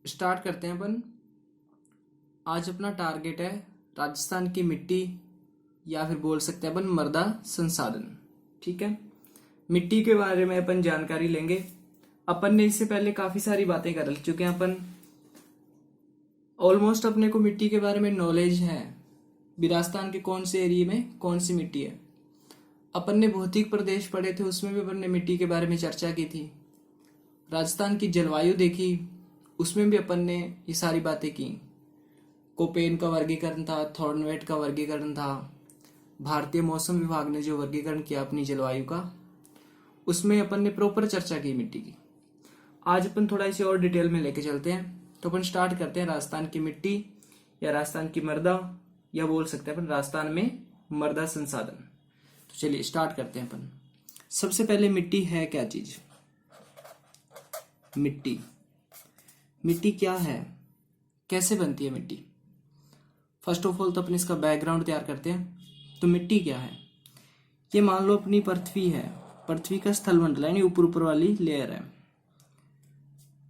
Start करते हैं अपन। आज अपना टारगेट है राजस्थान की मिट्टी, या फिर बोल सकते हैं अपन मृदा संसाधन। ठीक है, मिट्टी के बारे में अपन जानकारी लेंगे। अपन ने इससे पहले काफी सारी बातें कर चुके हैं। अपन ऑलमोस्ट अपने को मिट्टी के बारे में नॉलेज है, भी राजस्थान के कौन से एरिया में कौन सी मिट्टी है। अपन ने भौतिक प्रदेश पढ़े थे, उसमें भी अपन ने मिट्टी के बारे में चर्चा की थी। राजस्थान की जलवायु देखी, उसमें भी अपन ने ये सारी बातें की। कोपेन का वर्गीकरण था, थॉर्नवेट का वर्गीकरण था, भारतीय मौसम विभाग ने जो वर्गीकरण किया अपनी जलवायु का, उसमें अपन ने प्रॉपर चर्चा की मिट्टी की। आज अपन थोड़ा इसे और डिटेल में लेके चलते हैं। तो अपन स्टार्ट करते हैं राजस्थान की मिट्टी या राजस्थान की मृदा, या बोल सकते हैं अपन राजस्थान में मृदा संसाधन। तो चलिए स्टार्ट करते हैं अपन। सबसे पहले मिट्टी है क्या चीज? मिट्टी, मिट्टी क्या है, कैसे बनती है मिट्टी? फर्स्ट ऑफ ऑल तो अपन इसका बैकग्राउंड तैयार करते हैं। तो मिट्टी क्या है? ये मान लो अपनी पृथ्वी है, पृथ्वी का स्थलमंडल यानी ऊपर ऊपर वाली लेयर है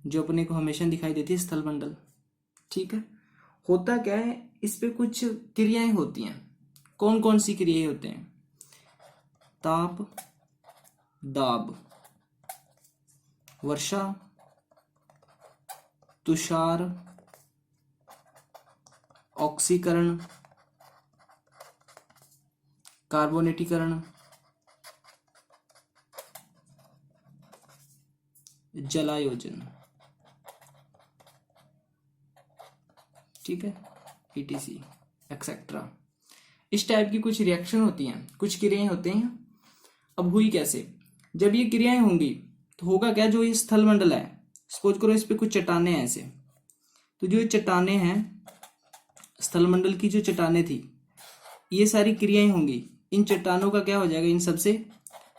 जो अपने को हमेशा दिखाई देती है, स्थलमंडल। ठीक है, होता क्या है, इस पे कुछ क्रियाएं होती हैं। कौन कौन सी क्रियाएं होते हैं? ताप, दाब, वर्षा, तुषार, ऑक्सीकरण, कार्बोनेटीकरण, जलायोजन। ठीक है, ईटीसी एक्सेट्रा। इस टाइप की कुछ रिएक्शन होती हैं, कुछ क्रियाएं होती हैं। अब हुई कैसे? जब ये क्रियाएं होंगी तो होगा क्या, जो ये स्थलमंडल है, सपोज करो इस पे कुछ चट्टाने हैं ऐसे, तो जो ये चट्टाने हैं, स्थलमंडल की जो चट्टाने थी, ये सारी क्रियाएं होंगी। इन चट्टानों का क्या हो जाएगा? इन सबसे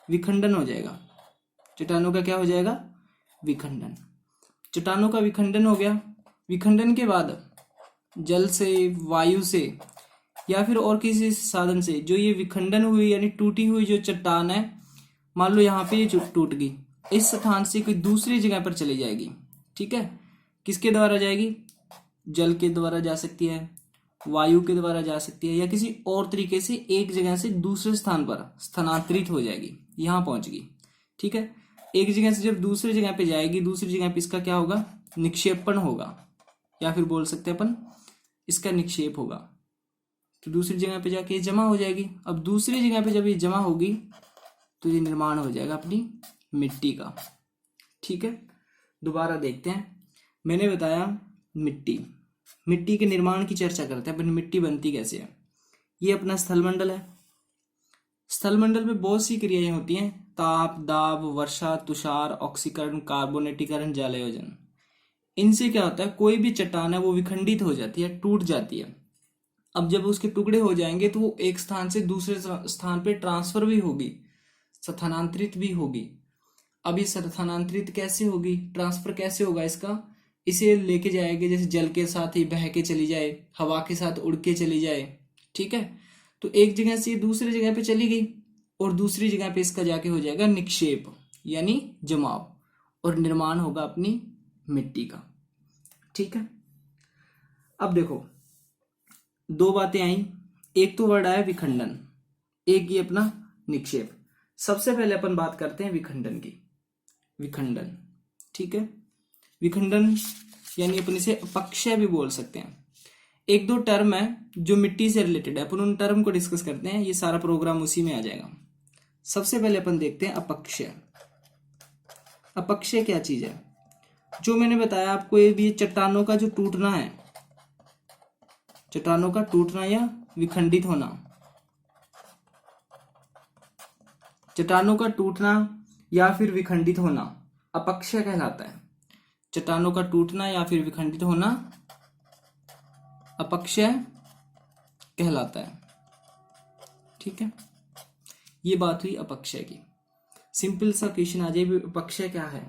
विखंडन हो जाएगा। चट्टानों का क्या हो जाएगा? विखंडन। चट्टानों का विखंडन हो गया। विखंडन के बाद जल से, वायु से, या फिर और किसी साधन से जो ये विखंडन हुई यानी टूटी हुई जो चट्टान है, मान लो यहाँ पे ये टूट गई, इस स्थान से कोई दूसरी जगह पर चली जाएगी। ठीक है, किसके द्वारा जाएगी? जल के द्वारा जा सकती है, वायु के द्वारा जा सकती है, या किसी और तरीके से एक जगह से दूसरे स्थान पर स्थानांतरित हो जाएगी, यहां पहुंच गई। ठीक है, एक जगह से जब दूसरी जगह पे जाएगी, दूसरी जगह पे इसका क्या होगा? निक्षेपण होगा, या फिर बोल सकते हैं अपन इसका निक्षेप होगा। तो दूसरी जगह पे जाके ये जमा हो जाएगी। अब दूसरी जगह पे जब ये जमा होगी तो ये निर्माण हो जाएगा अपनी मिट्टी का। ठीक है, दोबारा देखते हैं। मैंने बताया मिट्टी, मिट्टी के निर्माण की चर्चा करते हैं अपन। मिट्टी बनती कैसे है? ये अपना स्थलमंडल है। स्थलमंडल में बहुत सी क्रियाएं होती हैं, ताप, दाब, वर्षा, तुषार, ऑक्सीकरण, कार्बोनेटीकरण, जलायोजन। इनसे क्या होता है, कोई भी चट्टान है वो विखंडित हो जाती है, टूट जाती है। अब जब उसके टुकड़े हो जाएंगे तो वो एक स्थान से दूसरे स्थान पे ट्रांसफर भी होगी, स्थानांतरित भी होगी। अब ये स्थानांतरित कैसे होगी, ट्रांसफर कैसे होगा इसका? इसे लेके जाएंगे जैसे जल के साथ ही बह के चली जाए, हवा के साथ उड़ के चली जाए। ठीक है, तो एक जगह से दूसरी जगह पे चली गई और दूसरी जगह पे इसका जाके हो जाएगा निक्षेप यानी जमाव, और निर्माण होगा अपनी मिट्टी का। ठीक है, अब देखो दो बातें आई, एक तो वर्ड आया विखंडन, एक ये अपना निक्षेप। सबसे पहले अपन बात करते हैं विखंडन की। विखंडन, ठीक है, विखंडन यानी अपन इसे अपक्षय भी बोल सकते हैं। एक दो टर्म है जो मिट्टी से रिलेटेड है, अपन उन टर्म को डिस्कस करते हैं, ये सारा प्रोग्राम उसी में आ जाएगा। सबसे पहले अपन देखते हैं अपक्षय। अपक्षय क्या चीज है? जो मैंने बताया आपको, ये भी चट्टानों का जो टूटना है, चट्टानों का टूटना या विखंडित होना, चट्टानों का टूटना या फिर विखंडित होना अपक्षय कहलाता है। चट्टानों का टूटना या फिर विखंडित होना अपक्षय कहलाता है। ठीक है, ये बात हुई अपक्षय की। सिंपल सा क्वेश्चन आ जाए, अपक्षय क्या है?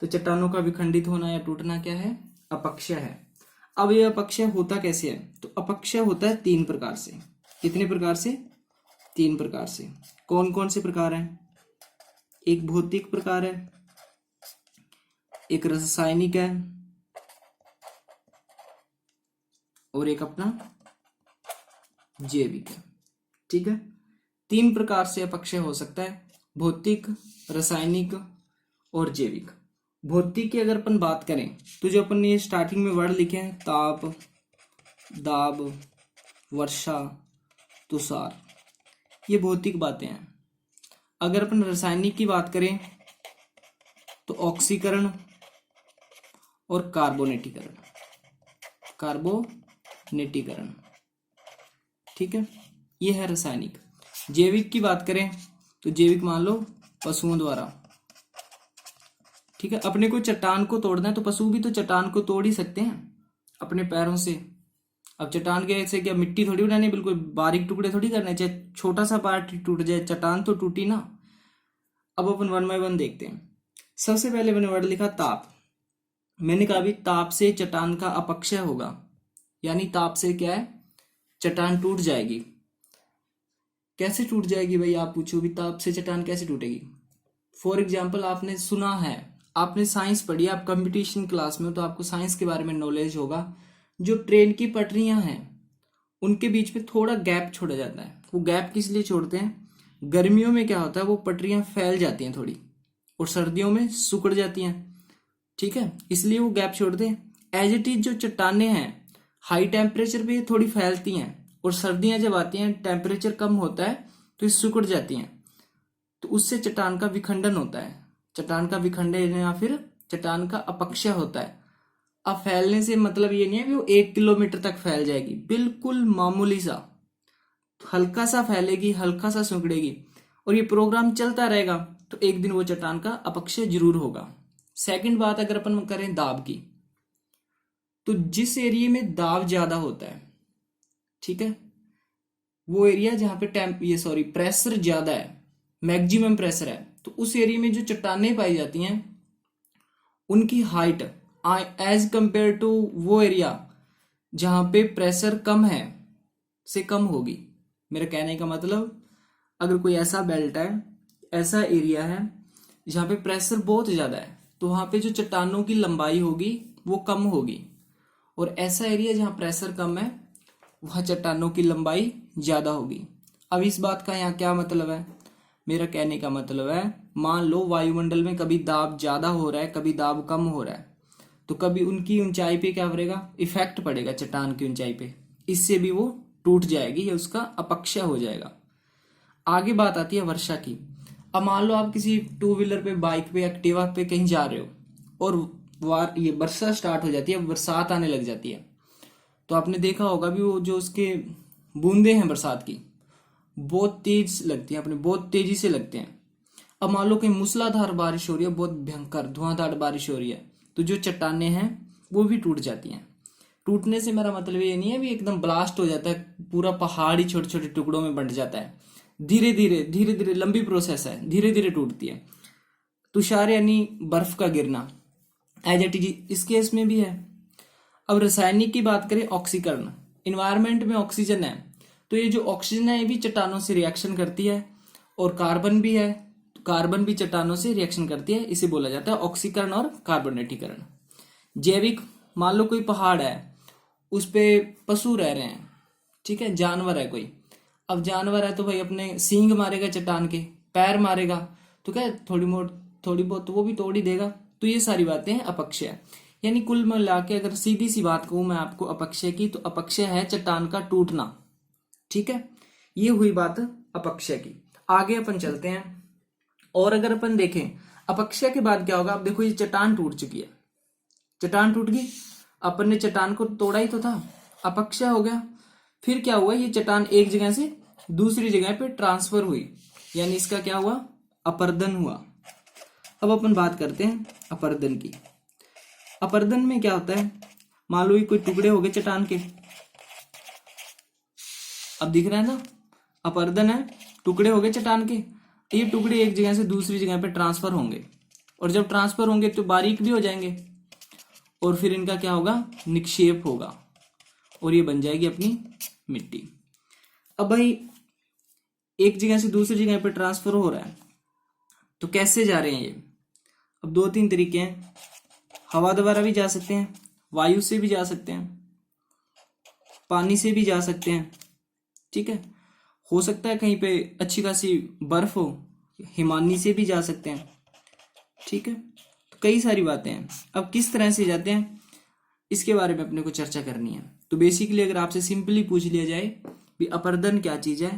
तो चट्टानों का विखंडित होना या टूटना क्या है? अपक्षय है। अब ये अपक्षय होता कैसे है? तो अपक्षय होता है तीन प्रकार से। कितने प्रकार से? तीन प्रकार से। कौन कौन से प्रकार हैं? एक भौतिक प्रकार है, एक रासायनिक है, और एक अपना जैविक है। ठीक है, 3 प्रकार से अपक्षय हो सकता है, भौतिक, रासायनिक और जैविक। भौतिक की अगर अपन बात करें तो जो अपन ने स्टार्टिंग में वर्ड लिखे हैं, ताप, दाब, वर्षा, तुषार, ये भौतिक बातें हैं। अगर अपन रासायनिक की बात करें तो ऑक्सीकरण और कार्बोनेटीकरण, कार्बोनेटीकरण। ठीक है, ये है रासायनिक। जैविक की बात करें तो जैविक मान लो पशुओं द्वारा। ठीक है, अपने को चट्टान को तोड़ना है तो पशु भी तो चट्टान को तोड़ ही सकते हैं अपने पैरों से। अब चट्टान के से क्या मिट्टी थोड़ी बनानी, बिल्कुल बारीक टुकड़े थोड़ी करने, चाहे छोटा सा पार्ट टूट जाए, चट्टान तो टूटी ना। अब अपन 1 बाय 1 देखते हैं। सबसे पहले मैंने वर्ड लिखा ताप। मैंने कहा भी ताप से चट्टान का अपक्षय होगा, यानी ताप से क्या है, चट्टान टूट जाएगी। कैसे टूट जाएगी भाई, आप पूछो भी ताप से चट्टान कैसे टूटेगी। फॉर एग्जाम्पल, आपने सुना है, आपने साइंस पढ़ी, आप कंपटीशन क्लास में हो तो आपको साइंस के बारे में नॉलेज होगा। जो ट्रेन की पटरियां हैं उनके बीच में थोड़ा गैप छोड़ा जाता है। वो गैप किस लिए छोड़ते हैं, गर्मियों में क्या होता है, वो पटरियां फैल जाती हैं थोड़ी, और सर्दियों में सिकुड़ जाती हैं। ठीक है, इसलिए वो गैप छोड़ते हैं। एज इट इज जो चट्टाने हैं हाई टेम्परेचर पे थोड़ी फैलती हैं, और सर्दियां जब आती हैं टेम्परेचर कम होता है तो ये सिकुड़ जाती हैं, तो उससे चट्टान का विखंडन होता है। चट्टान का विखंडन या फिर चट्टान का अपक्षय होता है। अब फैलने से मतलब ये नहीं है कि वो 1 किलोमीटर तक फैल जाएगी, बिल्कुल मामूली सा, हल्का सा फैलेगी, हल्का सा सिकुड़ेगी, और ये प्रोग्राम चलता रहेगा तो एक दिन वो चट्टान का अपक्षय जरूर होगा। सेकंड बात अगर अपन करें दाब की, तो जिस एरिया में दाब ज्यादा होता है, ठीक है, वो एरिया जहां पे प्रेशर ज्यादा है, मैक्सिमम प्रेशर है, तो उस एरिया में जो चट्टानें पाई जाती हैं उनकी हाइट एज कंपेयर टू वो एरिया जहां पे प्रेशर कम है से कम होगी। मेरा कहने का मतलब, अगर कोई ऐसा बेल्ट है, ऐसा एरिया है जहां पे प्रेशर बहुत ज्यादा है, तो वहां पे जो चट्टानों की लंबाई होगी वो कम होगी, और ऐसा एरिया जहां प्रेशर कम है वहां चट्टानों की लंबाई ज्यादा होगी। अब इस बात का यहाँ क्या मतलब है, मेरा कहने का मतलब है, मान लो वायुमंडल में कभी दाब ज्यादा हो रहा है, कभी दाब कम हो रहा है, तो कभी उनकी ऊंचाई पे क्या पड़ेगा, इफेक्ट पड़ेगा चट्टान की ऊंचाई पे, इससे भी वो टूट जाएगी या उसका अपक्षय हो जाएगा। आगे बात आती है वर्षा की। अब मान लो आप किसी 2 व्हीलर पे, बाइक पे, एक्टिवा पे कहीं जा रहे हो और ये वर्षा स्टार्ट हो जाती है, बरसात आने लग जाती है, तो आपने देखा होगा भी वो जो उसके बूंदे हैं बरसात की बहुत तेज लगती हैं, अपने बहुत तेजी से लगते हैं। अब मान लो कहीं मूसलाधार बारिश हो रही है, बहुत भयंकर धुआंधार बारिश हो रही है, तो जो चट्टानें हैं वो भी टूट जाती हैं। टूटने से मेरा मतलब ये नहीं है भी एकदम ब्लास्ट हो जाता है, पूरा पहाड़ ही छोटे छोटे टुकड़ों में बंट जाता है। धीरे धीरे लंबी प्रोसेस है, धीरे धीरे टूटती है। तुषार यानी बर्फ का गिरना, एज इट इज इस केस में भी है। अब रासायनिक की बात करें, ऑक्सीकरण, इन्वायरमेंट में ऑक्सीजन है, तो ये जो ऑक्सीजन है ये भी चट्टानों से रिएक्शन करती है, और कार्बन भी है, तो कार्बन भी चट्टानों से रिएक्शन करती है, इसे बोला जाता है ऑक्सीकरण और कार्बोनेटीकरण। जैविक, मान लो कोई पहाड़ है, उस पे पशु रह रहे हैं, ठीक है, जानवर है कोई। अब जानवर है तो भाई अपने सींग मारेगा चट्टान के, पैर मारेगा, तो क्या थोड़ी बहुत तो वो भी तोड़ ही देगा। तो ये सारी बातें हैं अपक्षय। यानी कुल मिला के अगर सीधी सी बात कहूं मैं आपको अपक्षय की, तो अपक्षय है चट्टान का टूटना। ठीक है, ये हुई बात अपक्षय की। आगे अपन चलते हैं, और अगर अपन देखें अपक्षय के बाद क्या होगा। अब देखो ये चट्टान टूट चुकी है, चट्टान टूट गई, अपन ने चट्टान को तोड़ा ही तो था, अपक्षय हो गया। फिर क्या हुआ, ये चट्टान एक जगह से दूसरी जगह पे ट्रांसफर हुई, यानी इसका क्या हुआ, अपर्दन हुआ। अब अपन बात करते हैं अपर्दन की। अपर्दन में क्या होता है, मान लो ये कोई टुकड़े हो गए चट्टान के, अब दिख रहा है ना, अपर्दन है, टुकड़े हो गए चट्टान के, ये टुकड़े एक जगह से दूसरी जगह पे ट्रांसफर होंगे, और जब ट्रांसफर होंगे तो बारीक भी हो जाएंगे, और फिर इनका क्या होगा, निक्षेप होगा, और ये बन जाएगी अपनी मिट्टी। अब भाई एक जगह से दूसरी जगह पे ट्रांसफर हो रहा है, तो कैसे जा रहे हैं ये। अब 2-3 तरीके हैं, हवा द्वारा भी जा सकते हैं, वायु से भी जा सकते हैं, पानी से भी जा सकते हैं, ठीक है। हो सकता है कहीं पे अच्छी खासी बर्फ हो, हिमानी से भी जा सकते हैं, ठीक है। तो कई सारी बातें हैं। अब किस तरह से जाते हैं इसके बारे में अपने को चर्चा करनी है। तो बेसिकली अगर आपसे सिंपली पूछ लिया जाए कि अपरदन क्या चीज है,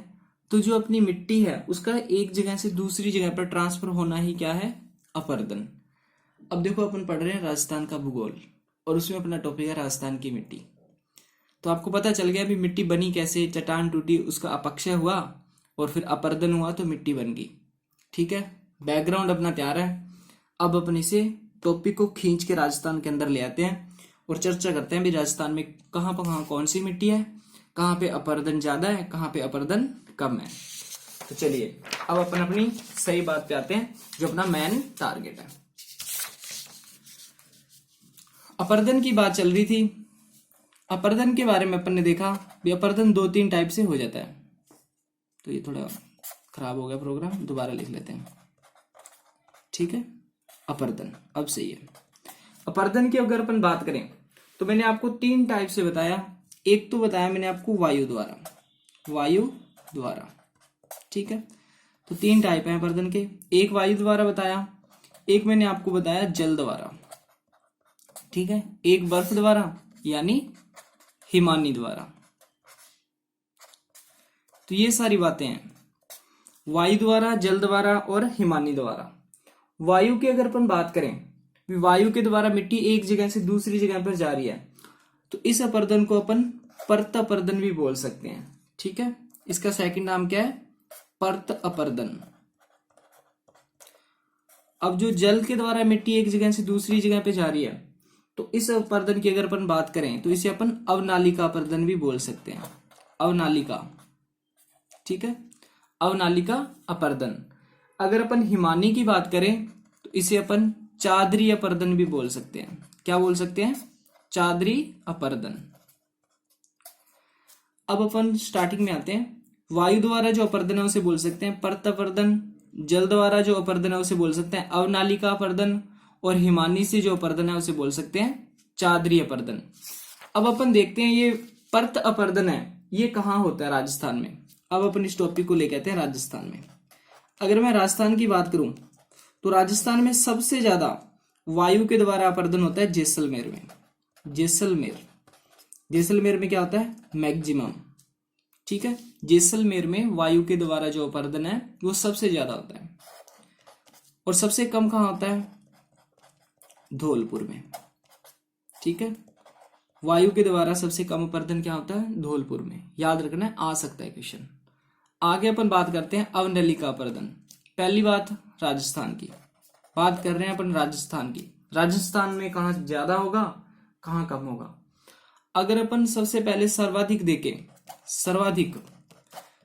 तो जो अपनी मिट्टी है उसका एक जगह से दूसरी जगह पर ट्रांसफर होना ही क्या है, अपरदन। अब देखो अपन पढ़ रहे हैं राजस्थान का भूगोल और उसमें अपना टॉपिक है राजस्थान की मिट्टी। तो आपको पता चल गया भी मिट्टी बनी कैसे, चट्टान टूटी, उसका अपक्षय हुआ और फिर अपरदन हुआ तो मिट्टी बन गई, ठीक है। बैकग्राउंड अपना तैयार है। अब अपन इसे टॉपिक को खींच के राजस्थान के अंदर ले आते हैं और चर्चा करते हैं भी राजस्थान में कहाँ पर कहाँ कौन सी मिट्टी है, कहाँ पे अपरदन ज्यादा है, कहाँ पे अपरदन कम है। तो चलिए अब अपन अपनी सही बात पे आते हैं जो अपना मेन टारगेट है। अपरदन की बात चल रही थी। अपरदन के बारे में अपन ने देखा भी अपरदन 2-3 टाइप से हो जाता है। तो ये थोड़ा खराब हो गया प्रोग्राम, दोबारा लिख लेते हैं, ठीक है। अपरदन अब सही है। अपरदन की अगर अपन बात करें तो मैंने आपको 3 टाइप से बताया। एक तो बताया मैंने आपको वायु द्वारा, ठीक है। तो 3 टाइप है अपरदन के। एक वायु द्वारा बताया, एक मैंने आपको बताया जल द्वारा, ठीक है, एक बर्फ द्वारा यानी हिमानी द्वारा। तो ये सारी बातें हैं, वायु द्वारा, जल द्वारा और हिमानी द्वारा। वायु की अगर अपन बात करें, वायु के द्वारा मिट्टी एक जगह से दूसरी जगह पर जा रही है, तो इस अपरदन को अपन परत अपरदन भी बोल सकते हैं, ठीक है। इसका सेकंड नाम क्या है, परत अपरदन। अब जो जल के द्वारा मिट्टी एक जगह से दूसरी जगह पे जा रही है, तो इस अपरदन की अगर अपन बात करें तो इसे अपन अवनालिका अपरदन भी बोल सकते हैं, अवनालिका, ठीक है, अवनालिका अपरदन। अगर अपन हिमानी की बात करें तो इसे अपन चादरी अपरदन भी बोल सकते हैं। क्या बोल सकते हैं, चादरी अपरदन। अब अपन स्टार्टिंग में आते हैं। वायु द्वारा जो अपरदन है उसे बोल सकते हैं परत अपरदन, जल द्वारा जो अपरदन है उसे बोल सकते हैं अवनालिका अपरदन, और हिमानी से जो अपरदन है उसे बोल सकते हैं चादरी अपरदन। अब अपन देखते हैं ये परत अपरदन है ये कहाँ होता है, राजस्थान में। अब अपन इस टॉपिक को लेके आते हैं राजस्थान में। अगर मैं राजस्थान की बात करूं तो राजस्थान में सबसे ज्यादा वायु के द्वारा अपरदन होता है जैसलमेर में। जैसलमेर में क्या होता है, मैक्सिमम, ठीक है। जैसलमेर में वायु के द्वारा जो अपरदन है वो सबसे ज्यादा होता है। और सबसे कम कहाँ होता है, धौलपुर में, ठीक है। वायु के द्वारा सबसे कम अपरदन क्या होता है, धौलपुर में। याद रखना है, आ सकता है क्वेश्चन। आगे अपन बात करते हैं अवनलिका अपरदन। पहली बात राजस्थान की बात कर रहे हैं अपन, राजस्थान की। राजस्थान में कहाँ ज्यादा होगा, कहाँ कम होगा। अगर अपन सबसे पहले सर्वाधिक देखें,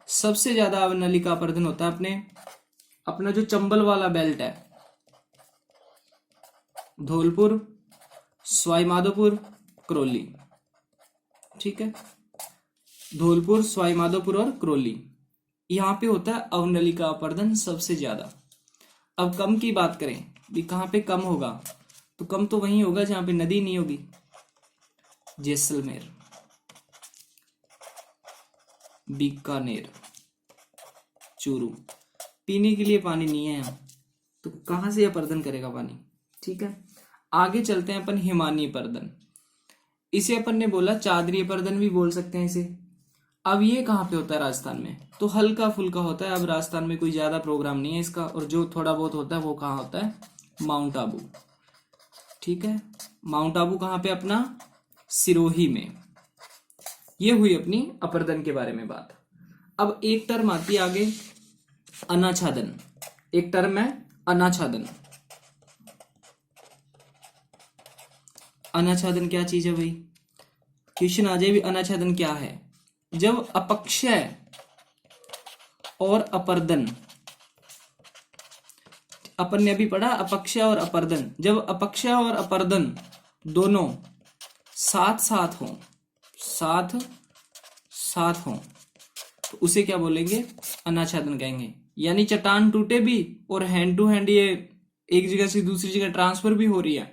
सबसे ज्यादा अवनलिका अपरदन होता है अपना जो चंबल वाला बेल्ट है, धौलपुर, सवाईमाधोपुर, करौली, ठीक है। धौलपुर, सवाईमाधोपुर और करौली, यहाँ पे होता है अवनलिका अपरदन सबसे ज्यादा। अब कम की बात करें भी कहाँ पे कम होगा, तो कम तो वहीं होगा जहां पे नदी नहीं होगी, जैसलमेर, बीकानेर, चूरू। पीने के लिए पानी नहीं है यहाँ, तो कहाँ से अपरदन करेगा पानी, ठीक है। आगे चलते हैं अपन हिमानी अपरदन। इसे अपन ने बोला चादरी अपरदन भी बोल सकते हैं इसे। अब ये कहाँ पे होता है, राजस्थान में। तो हल्का फुल्का होता है। अब राजस्थान में कोई ज्यादा प्रोग्राम नहीं है इसका, और जो थोड़ा बहुत होता है वो कहाँ होता है, माउंट आबू, ठीक है। माउंट आबू कहाँ पे, अपना सिरोही में। ये हुई अपनी अपरदन के बारे में बात। अब एक टर्म आती है आगे, अनाच्छादन। एक टर्म है अनाच्छादन। अनाच्छादन क्या चीज है भाई, क्वेश्चन आ जाए भी अनाच्छादन क्या है। जब अपक्षय और अपरदन, अपन ने अभी पढ़ा अपक्षय और अपरदन, जब अपक्षय और अपरदन दोनों साथ साथ हो तो उसे क्या बोलेंगे, अनाच्छादन कहेंगे। यानी चट्टान टूटे भी और हैंड टू हैंड ये एक जगह से दूसरी जगह ट्रांसफर भी हो रही है,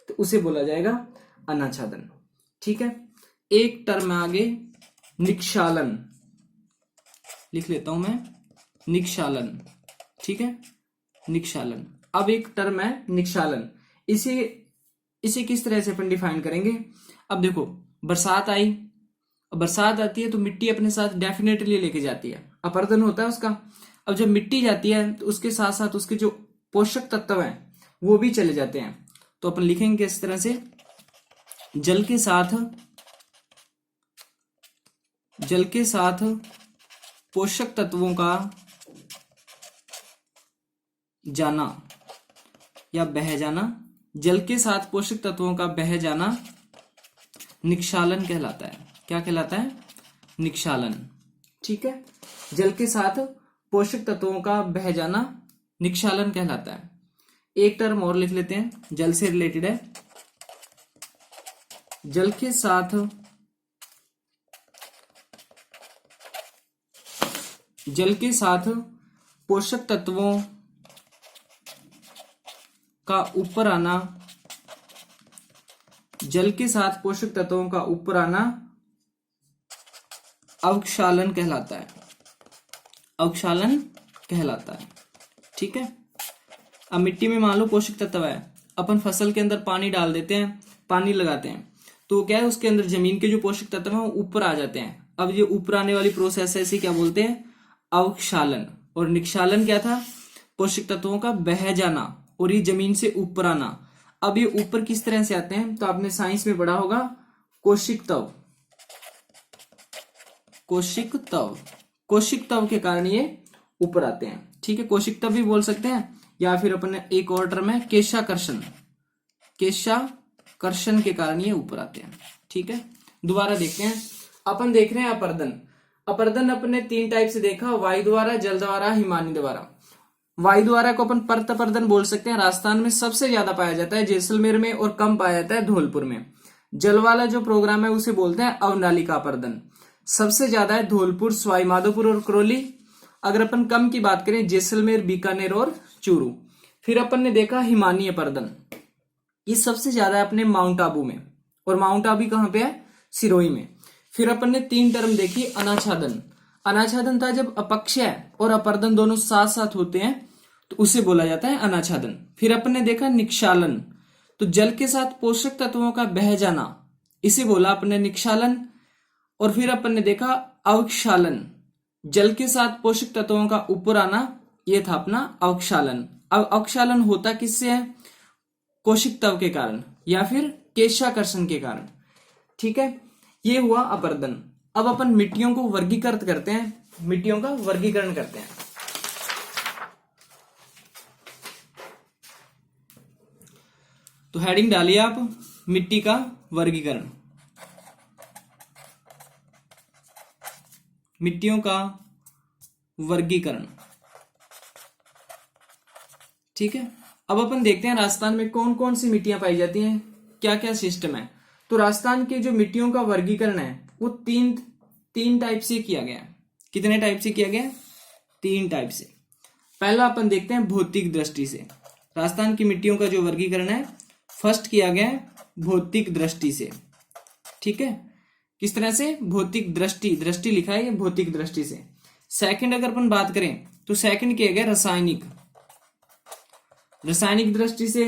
तो उसे बोला जाएगा अनाच्छादन, ठीक है। एक टर्म आगे निक्षालन, लिख लेता हूं मैं, निक्षालन। ठीक है, निक्षालन। अब एक टर्म है निक्षालन, इसे इसे किस तरह से अपन डिफाइन करेंगे। अब देखो, बरसात आई, बरसात आती है तो मिट्टी अपने साथ डेफिनेटली लेके जाती है, अपर्दन होता है उसका। अब जब मिट्टी जाती है तो उसके साथ साथ उसके जो पोषक तत्व हैं वो भी चले जाते हैं। तो अपन लिखेंगे इस तरह से, जल के साथ पोषक तत्वों का जाना या बह जाना, जल के साथ पोषक तत्वों का बह जाना निक्षालन कहलाता है। क्या कहलाता है? निक्षालन। ठीक है, जल के साथ पोषक तत्वों का बह जाना निक्षालन कहलाता है। एक टर्म और लिख लेते हैं, जल से रिलेटेड है। जल के साथ पोषक तत्वों का ऊपर आना, जल के साथ पोषक तत्वों का ऊपर आना अवक्षालन कहलाता है। अवक्षालन कहलाता है। ठीक है, अब मिट्टी में मान लो पोषक तत्व है, अपन फसल के अंदर पानी डाल देते हैं, पानी लगाते हैं, तो क्या है, उसके अंदर जमीन के जो पोषक तत्व हैं वो ऊपर आ जाते हैं। अब ये ऊपर आने वाली प्रोसेस है, इसे क्या बोलते हैं? अवक्षालन। और निक्षालन क्या था? पोषक तत्वों का बह जाना और ये जमीन से ऊपर आना। अब ये ऊपर किस तरह से आते हैं? तो आपने साइंस में पढ़ा होगा, कोशिक तव। कोशिक तव, कोशिक तव के कारण ये ऊपर आते हैं। ठीक है, कोशिक तव भी बोल सकते हैं, या फिर अपन एक और टर्म है केशाकर्षण। केशाकर्षण के कारण ये ऊपर आते हैं। ठीक है, दोबारा देखते हैं। अपन देख रहे हैं अपर्दन। अपर्दन अपने 3 टाइप से देखा, वायु द्वारा, जल द्वारा, हिमानी द्वारा। वायु द्वारा को अपन परत अपर्दन बोल सकते हैं, राजस्थान में सबसे ज्यादा पाया जाता है, जैसलमेर में, और कम पाया जाता है धौलपुर में। जल वाला जो प्रोग्राम है उसे बोलते हैं अवनालिका अपर्दन, सबसे ज्यादा है धौलपुर, सवाई माधोपुर और करौली। अगर अपन कम की बात करें, जैसलमेर, बीकानेर और चूरू। फिर अपन ने देखा हिमानी अपर्दन, ये सबसे ज्यादा है अपने माउंट आबू में, और माउंट आबू कहां पे है? सिरोही में। फिर अपन ने 3 टर्म देखी, अनाच्छादन। अनाच्छादन था जब अपक्षय और अपर्दन दोनों साथ साथ होते हैं तो उसे बोला जाता है अनाच्छादन। फिर अपन ने देखा निक्षालन, तो जल के साथ पोषक तत्वों का बह जाना, इसे बोला अपने निक्षालन। और फिर अपन ने देखा अवक्षालन, जल के साथ पोषक तत्वों का ऊपर आना, यह था अपना अवक्षालन। अब अवक्षालन होता किससे है? कोशिक तव के कारण या फिर केशाकर्षण के कारण। ठीक है, ये हुआ अपर्दन। अब अपन मिट्टियों को वर्गीकृत करते हैं, मिट्टियों का वर्गीकरण करते हैं। तो हेडिंग डालिए आप, मिट्टी का वर्गीकरण। मिट्टियों का वर्गीकरण। ठीक है, अब अपन देखते हैं राजस्थान में कौन कौन सी मिट्टियां पाई जाती हैं, क्या क्या सिस्टम है। तो राजस्थान के जो मिट्टियों का वर्गीकरण है वो तीन टाइप से किया गया है। कितने टाइप से किया गया? 3 टाइप से। पहला अपन देखते हैं भौतिक दृष्टि से। राजस्थान की मिट्टियों का जो वर्गीकरण है फर्स्ट किया गया है भौतिक दृष्टि से। ठीक है, किस तरह से? भौतिक दृष्टि, दृष्टि लिखा है ये भौतिक दृष्टि से। सेकंड अगर अपन बात करें तो सेकंड किया गया रासायनिक दृष्टि से,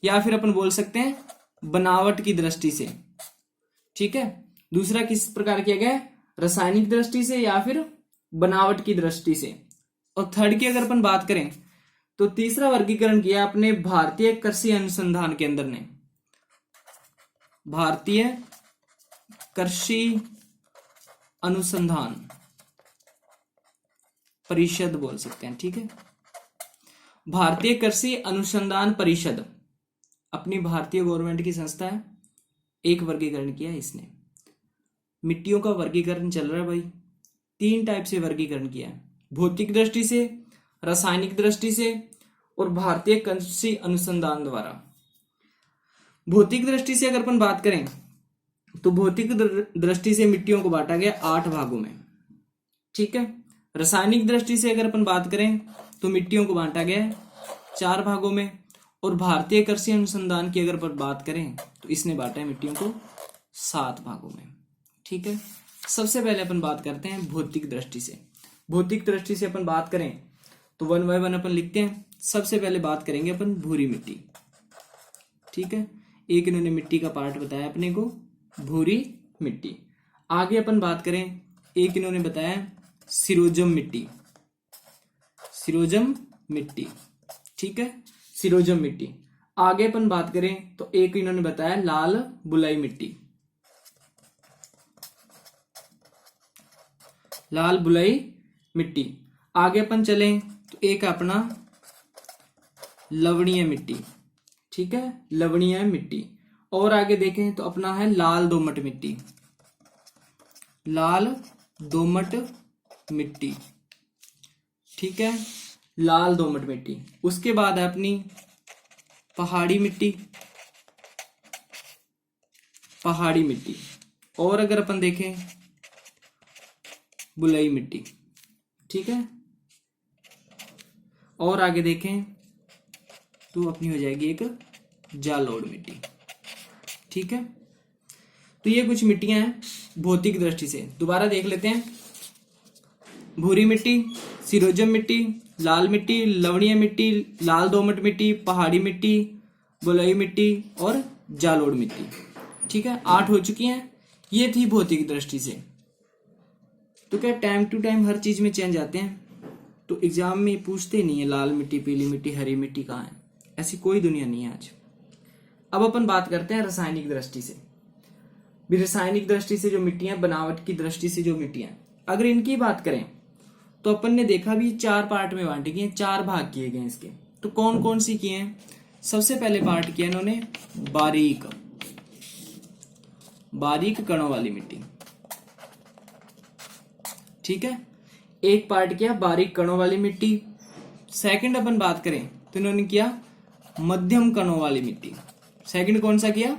या फिर अपन बोल सकते हैं बनावट की दृष्टि से। ठीक है, दूसरा किस प्रकार किया गया? रासायनिक दृष्टि से या फिर बनावट की दृष्टि से। और थर्ड की अगर अपन बात करें तो तीसरा वर्गीकरण किया अपने भारतीय कृषि अनुसंधान केंद्र ने। भारतीय कृषि अनुसंधान परिषद बोल सकते हैं। ठीक है, भारतीय कृषि अनुसंधान परिषद अपनी भारतीय गवर्नमेंट की संस्था है, एक वर्गीकरण किया इसने। मिट्टियों का वर्गीकरण चल रहा है भाई, 3 टाइप से वर्गीकरण किया है, भौतिक दृष्टि से, रासायनिक दृष्टि से और भारतीय कृषि अनुसंधान द्वारा। भौतिक दृष्टि से अगर अपन बात करें तो भौतिक दृष्टि से मिट्टियों को बांटा गया 8 भागों में। ठीक है, रासायनिक दृष्टि से अगर अपन बात करें तो मिट्टियों को बांटा गया 4 भागों में, और भारतीय कृषि अनुसंधान की अगर अपन बात करें तो इसने बांटा है मिट्टियों को 7 भागों में। ठीक है, सबसे पहले अपन बात करते हैं भौतिक दृष्टि से। भौतिक दृष्टि से अपन बात करें तो 1 by 1 अपन लिखते हैं। सबसे पहले बात करेंगे अपन भूरी मिट्टी, ठीक है। एक इन्होंने मिट्टी का पार्ट बताया अपने को, भूरी मिट्टी। आगे अपन बात करें, एक इन्होंने बताया सिरोजम मिट्टी, सिरोजम मिट्टी, ठीक है, सिरोजम मिट्टी। आगे अपन बात करें तो एक इन्होंने बताया लाल बुलाई मिट्टी, लाल बुलाई मिट्टी। आगे अपन चलें तो एक अपना लवणीय मिट्टी, ठीक है, लवणीय मिट्टी। और आगे देखें तो अपना है लाल दोमट मिट्टी, लाल दोमट मिट्टी, ठीक है, लाल दोमट मिट्टी। उसके बाद है अपनी पहाड़ी मिट्टी, पहाड़ी मिट्टी। और अगर अपन देखें बुलई मिट्टी, ठीक है। और आगे देखें तो अपनी हो जाएगी एक जालोड़ मिट्टी, ठीक है। तो ये कुछ मिट्टियां हैं भौतिक दृष्टि से। दोबारा देख लेते हैं, भूरी मिट्टी, सिरोजम मिट्टी, लाल मिट्टी, लवणीय मिट्टी, लाल दोमट मिट्टी, पहाड़ी मिट्टी, बलुई मिट्टी और जालोड़ मिट्टी, ठीक है। 8 हो चुकी हैं। ये थी भौतिक दृष्टि से। तो क्या टाइम टू टाइम हर चीज में चेंज आते हैं, तो एग्जाम में पूछते नहीं है लाल मिट्टी, पीली मिट्टी, हरी मिट्टी कहाँ है, ऐसी कोई दुनिया नहीं है आज। अब अपन बात करते हैं रासायनिक दृष्टि से। भी रासायनिक दृष्टि से जो मिट्टियां, बनावट की दृष्टि से जो मिट्टियां, अगर इनकी बात करें तो अपन ने देखा भी 4 पार्ट में बांटे गए, 4 भाग किए गए इसके। तो कौन कौन सी किए हैं? सबसे पहले पार्ट किया इन्होंने बारीक, बारीक कणों वाली मिट्टी, ठीक है। एक पार्ट किया बारीक कणों वाली मिट्टी। सेकंड अपन बात करें तो इन्होंने किया मध्यम कणों वाली मिट्टी। सेकंड कौन सा किया?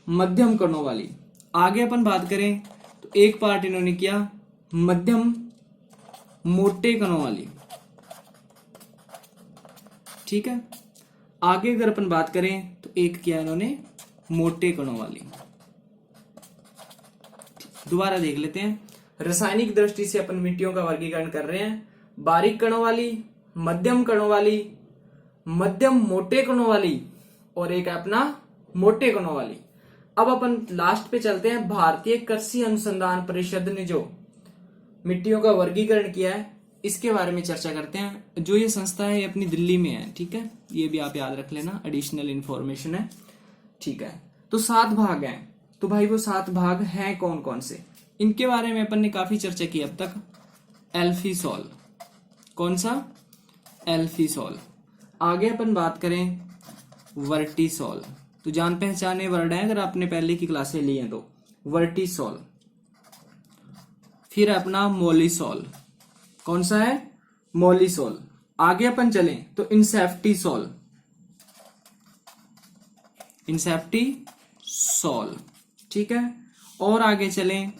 मध्यम कणों वाली। आगे अपन बात करें तो एक पार्ट इन्होंने किया मध्यम मोटे कणों वाली, ठीक है। आगे अगर अपन बात करें तो एक किया इन्होंने मोटे कणों वाली। दोबारा देख लेते हैं। रासायनिक दृष्टि से अपन मिट्टियों का वर्गीकरण कर रहे हैं, बारीक कणों वाली, मध्यम कणों वाली, मध्यम मोटे कणों वाली और एक अपना मोटे कणों वाली। अब अपन लास्ट पे चलते हैं। भारतीय कृषि अनुसंधान परिषद ने जो मिट्टियों का वर्गीकरण किया है इसके बारे में चर्चा करते हैं। जो ये संस्था है ये अपनी दिल्ली में है, ठीक है, ये भी आप याद रख लेना, एडिशनल इंफॉर्मेशन है, ठीक है। तो 7 भाग हैं। तो भाई वो 7 भाग हैं कौन कौन से, इनके बारे में अपन ने काफी चर्चा की अब तक। एल्फीसॉल, कौन सा? एल्फीसॉल। आगे अपन बात करें वर्टिसॉल, तो जान पहचाने वर्ड है अगर आपने पहले की क्लासें ली हैं तो, वर्टिसॉल। फिर अपना मोलिसॉल, कौन सा है? मोलिसॉल। आगे अपन चलें तो इंसेप्टिसॉल, इंसेप्टिसॉल, ठीक है। और आगे चलें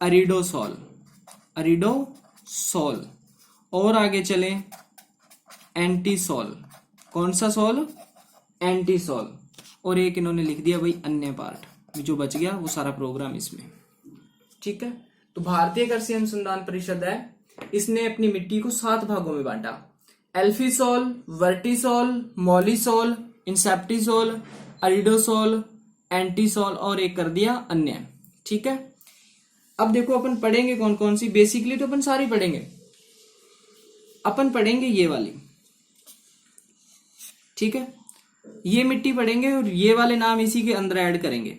अरिडोसॉल, अरिडोसॉल। और आगे चलें एंटीसॉल, कौन सा सॉल? एंटीसॉल। और एक इन्होंने लिख दिया भाई अन्य पार्ट, जो बच गया वो सारा प्रोग्राम इसमें, ठीक है। तो भारतीय कृषि अनुसंधान परिषद है, इसने अपनी मिट्टी को 7 भागों में बांटा। एल्फीसॉल, वर्टिसॉल, मोलिसॉल, इंसेप्टिसॉल, अरिडोसॉल, एंटीसॉल और एक कर दिया अन्य, ठीक है। अब देखो अपन पढ़ेंगे कौन कौन सी। बेसिकली तो अपन सारी पढ़ेंगे। अपन पढ़ेंगे ये वाली, ठीक है, ये मिट्टी पढ़ेंगे और ये वाले नाम इसी के अंदर ऐड करेंगे,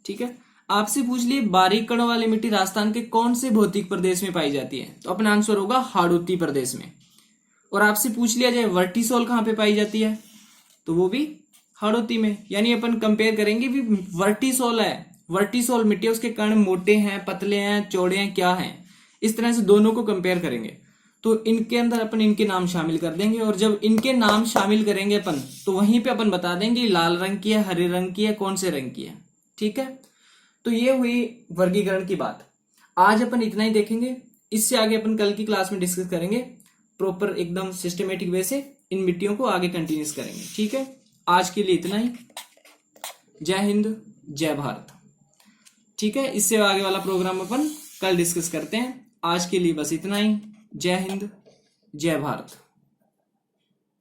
ठीक है। आपसे पूछ लिए बारीक कणों वाली मिट्टी राजस्थान के कौन से भौतिक प्रदेश में पाई जाती है, तो अपना आंसर होगा हाड़ौती प्रदेश में। और आपसे पूछ लिया जाए वर्टिसॉल कहां पे पाई जाती है, तो वो भी हाड़ौती में। यानी अपन कंपेयर करेंगे भी वर्टिसॉल है, वर्टिसॉल मिट्टी है, उसके कण मोटे हैं, पतले हैं, चौड़े हैं, क्या हैं, इस तरह से दोनों को कंपेयर करेंगे। तो इनके अंदर अपन इनके नाम शामिल कर देंगे और जब इनके नाम शामिल करेंगे अपन तो वहीं पे अपन बता देंगे लाल रंग की है, हरे रंग की है, कौन से रंग की है, ठीक है। तो ये हुई वर्गीकरण की बात। आज अपन इतना ही देखेंगे, इससे आगे अपन कल की क्लास में डिस्कस करेंगे प्रॉपर एकदम सिस्टमेटिक वे से, इन मिट्टियों को आगे कंटिन्यूस करेंगे, ठीक है। आज के लिए इतना ही। जय हिंद, जय भारत। ठीक है, इससे आगे वाला प्रोग्राम अपन कल डिस्कस करते हैं। आज के लिए बस इतना ही। जय हिंद, जय भारत।